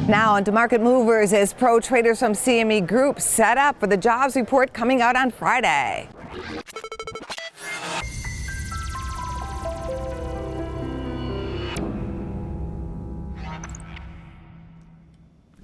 Now on to Market Movers as pro traders from CME Group set up for the jobs report coming out on Friday.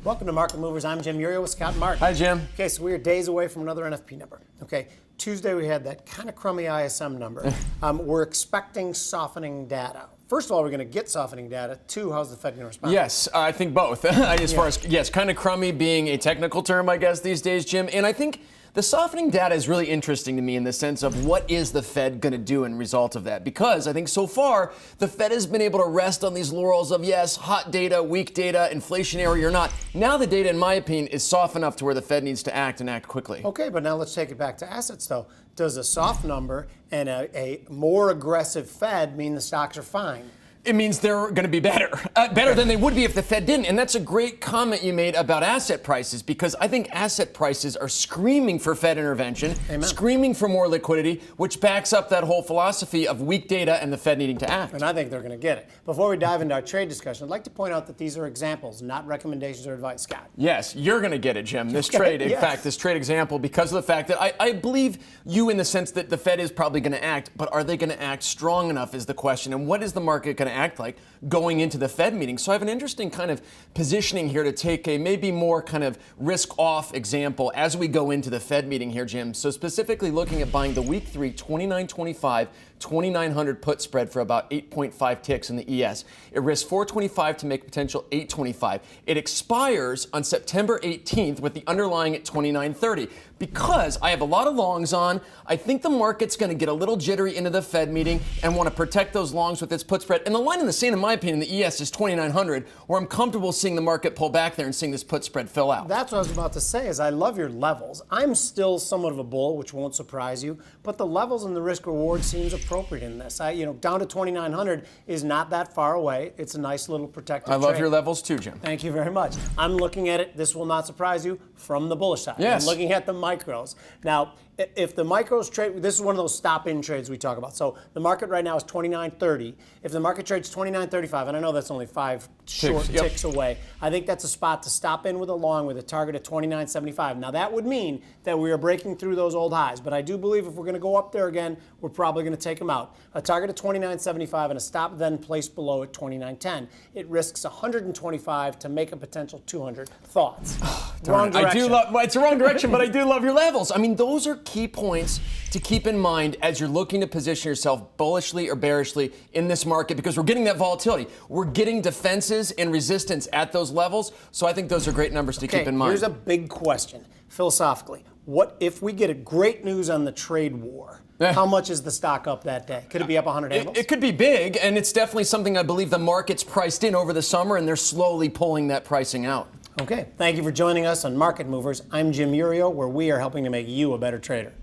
Welcome to Market Movers. I'm Jim Uriel with Scott Martin. Hi, Jim. Okay, so we are days away from another NFP number. Okay, Tuesday we had that kind of crummy ISM number. We're expecting softening data. First of all, we're going to get softening data. Two, how's the Fed going to respond? Yes, I think both. As far as, yes, kind of crummy being a technical term, I guess, these days, Jim. And I think the softening data is really interesting to me in the sense of what is the Fed going to do in result of that? Because I think so far, the Fed has been able to rest on these laurels of, yes, hot data, weak data, inflationary or not. Now the data, in my opinion, is soft enough to where the Fed needs to act and act quickly. Okay, but now let's take it back to assets, though. Does a soft number and a more aggressive Fed mean the stocks are fine? It means they're going to be better than they would be if the Fed didn't. And that's a great comment you made about asset prices, because I think asset prices are screaming for Fed intervention, screaming for more liquidity, which backs up that whole philosophy of weak data and the Fed needing to act. And I think they're going to get it. Before we dive into our trade discussion, I'd like to point out that these are examples, not recommendations or advice, Scott. Yes, you're going to get it, Jim. This trade, in fact, this trade example, because of the fact that I believe you in the sense that the Fed is probably going to act, but are they going to act strong enough is the question. And what is the market going to act like going into the Fed meeting? So I have an interesting kind of positioning here to take a maybe more kind of risk-off example as we go into the Fed meeting here, Jim. So specifically looking at buying the week 3 29.25 2,900 put spread for about 8.5 ticks in the ES. It risks 425 to make potential 825. It expires on September 18th with the underlying at 29.30. Because I have a lot of longs on, I think the market's going to get a little jittery into the Fed meeting and want to protect those longs with its put spread. And the line in the sand, in my opinion, the ES is 2,900, where I'm comfortable seeing the market pull back there and seeing this put spread fill out. That's what I was about to say, is I love your levels. I'm still somewhat of a bull, which won't surprise you, but the levels and the risk reward seems appropriate in this. Down to 2,900 is not that far away. It's a nice little protective I love trade. your levels too, Jim. Thank you very much. I'm looking at it, this will not surprise you, from the bullish side. Yes. I'm looking at the micros. Now, if the micros trade, this is one of those stop-in trades we talk about. So the market right now is 29.30. If the market trades 29.35, and I know that's only 5 short ticks away, I think that's a spot to stop in with a long with a target at 29.75. Now that would mean that we are breaking through those old highs, but I do believe if we're going to go up there again, we're probably going to take them out. A target at 29.75 and a stop then placed below at 29.10. It risks 125 to make a potential 200. Thoughts? Wrong direction. I do love, it's the wrong direction, but I do love your levels. I mean, those are key points to keep in mind as you're looking to position yourself bullishly or bearishly in this market, because we're getting that volatility. We're getting defenses and resistance at those levels. So I think those are great numbers to keep in mind. Here's a big question, philosophically. What if we get a great news on the trade war? How much is the stock up that day? Could it be up 100 handles? It could be big, and it's definitely something I believe the market's priced in over the summer, and they're slowly pulling that pricing out. Okay, thank you for joining us on Market Movers. I'm Jim Uriel, where we are helping to make you a better trader.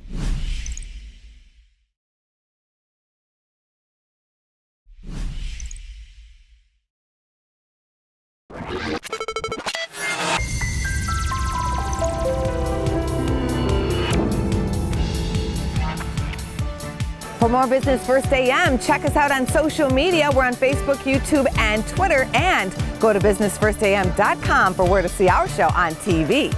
For more Business First AM, check us out on social media. We're on Facebook, YouTube, and Twitter. And go to businessfirstam.com for where to see our show on TV.